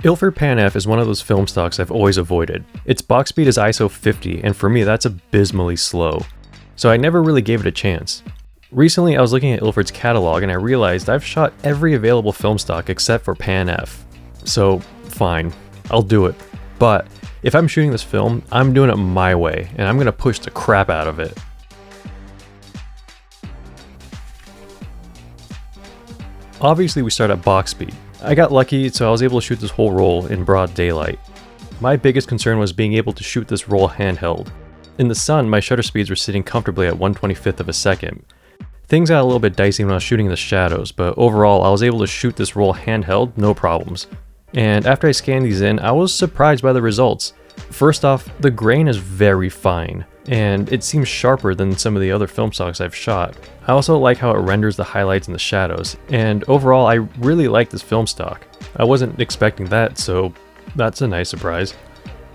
Ilford Pan-F is one of those film stocks I've always avoided. Its box speed is ISO 50, and for me that's abysmally slow, so I never really gave it a chance. Recently I was looking at Ilford's catalog and I realized I've shot every available film stock except for Pan-F. So fine, I'll do it. But if I'm shooting this film, I'm doing it my way, and I'm gonna push the crap out of it. Obviously we start at box speed. I got lucky, so I was able to shoot this whole roll in broad daylight. My biggest concern was being able to shoot this roll handheld. In the sun, my shutter speeds were sitting comfortably at 1/25th of a second. Things got a little bit dicey when I was shooting in the shadows, but overall I was able to shoot this roll handheld, no problems. And after I scanned these in, I was surprised by the results. First off, the grain is very fine, and it seems sharper than some of the other film stocks I've shot. I also like how it renders the highlights and the shadows, and overall I really like this film stock. I wasn't expecting that, so that's a nice surprise.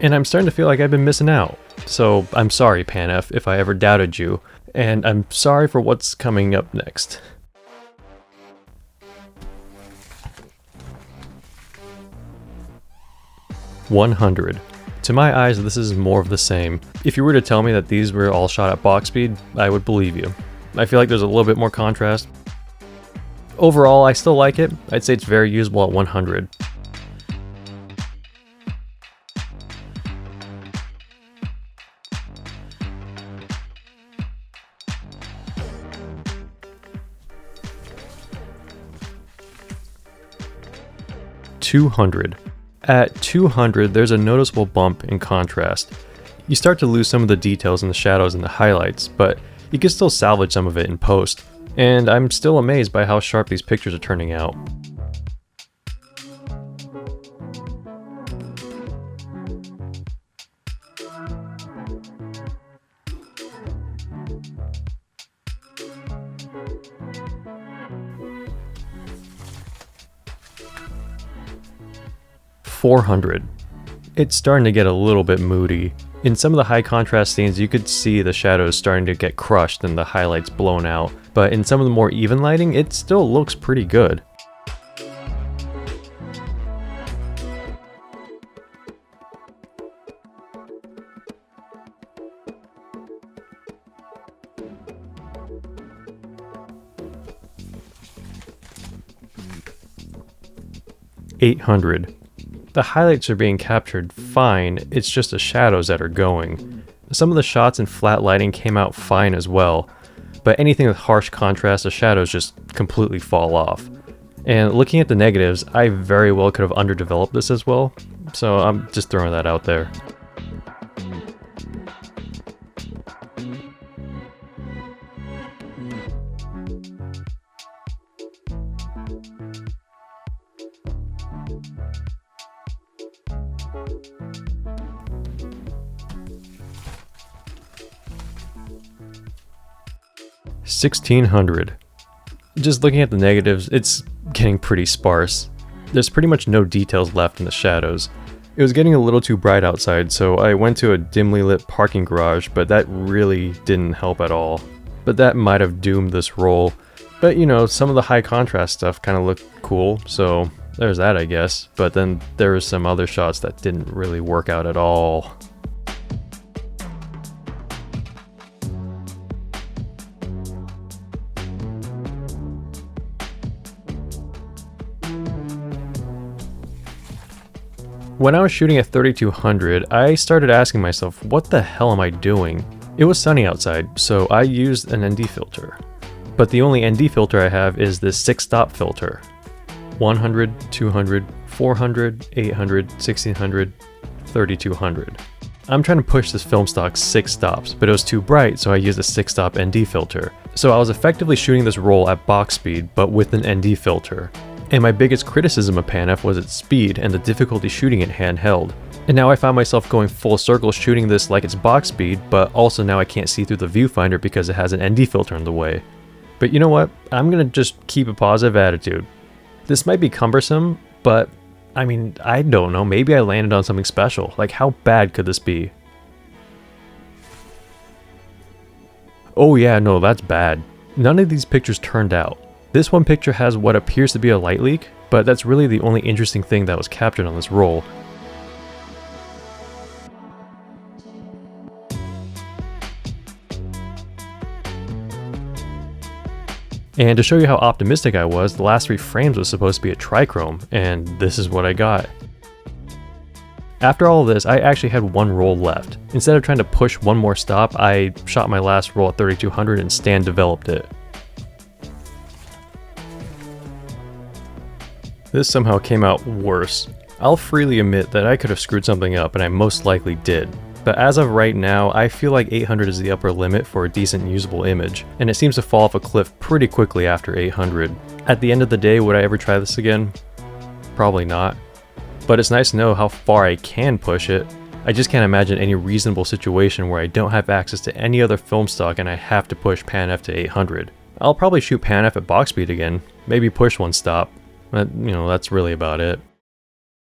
And I'm starting to feel like I've been missing out. So I'm sorry, Pan-F, if I ever doubted you, and I'm sorry for what's coming up next. (100). To my eyes, this is more of the same. If you were to tell me that these were all shot at box speed, I would believe you. I feel like there's a little bit more contrast. Overall, I still like it. I'd say it's very usable at 100. (200). At 200, there's a noticeable bump in contrast. You start to lose some of the details in the shadows and the highlights, but you can still salvage some of it in post. And I'm still amazed by how sharp these pictures are turning out. (400). It's starting to get a little bit moody. In some of the high contrast scenes you could see the shadows starting to get crushed and the highlights blown out, but in some of the more even lighting it still looks pretty good. (800). The highlights are being captured fine, it's just the shadows that are going. Some of the shots in flat lighting came out fine as well, but anything with harsh contrast, the shadows just completely fall off. And looking at the negatives, I very well could have underdeveloped this as well, so I'm just throwing that out there. (1600). Just looking at the negatives, it's getting pretty sparse. There's pretty much no details left in the shadows. It was getting a little too bright outside, so I went to a dimly lit parking garage, but that really didn't help at all. But that might have doomed this roll. But you know, some of the high contrast stuff kind of looked cool, so there's that I guess. But then there were some other shots that didn't really work out at all. When I was shooting at 3200, I started asking myself, what the hell am I doing? It was sunny outside, so I used an ND filter. But the only ND filter I have is this 6-stop filter. 100, 200, 400, 800, 1600, 3200. I'm trying to push this film stock 6 stops, but it was too bright, so I used a 6-stop ND filter. So I was effectively shooting this roll at box speed, but with an ND filter. And my biggest criticism of Pan-F was its speed and the difficulty shooting it handheld. And now I found myself going full circle shooting this like it's box speed, but also now I can't see through the viewfinder because it has an ND filter in the way. But you know what? I'm gonna just keep a positive attitude. This might be cumbersome, but I mean, I don't know, maybe I landed on something special. Like, how bad could this be? Oh yeah, no, that's bad. None of these pictures turned out. This one picture has what appears to be a light leak, but that's really the only interesting thing that was captured on this roll. And to show you how optimistic I was, the last 3 frames was supposed to be a trichrome, and this is what I got. After all of this, I actually had 1 roll left. Instead of trying to push one more stop, I shot my last roll at 3200 and Stan developed it. This somehow came out worse. I'll freely admit that I could have screwed something up, and I most likely did. But as of right now, I feel like 800 is the upper limit for a decent usable image, and it seems to fall off a cliff pretty quickly after 800. At the end of the day, would I ever try this again? Probably not. But it's nice to know how far I can push it. I just can't imagine any reasonable situation where I don't have access to any other film stock and I have to push PanF to 800. I'll probably shoot PanF at box speed again, maybe push one stop. But, that's really about it.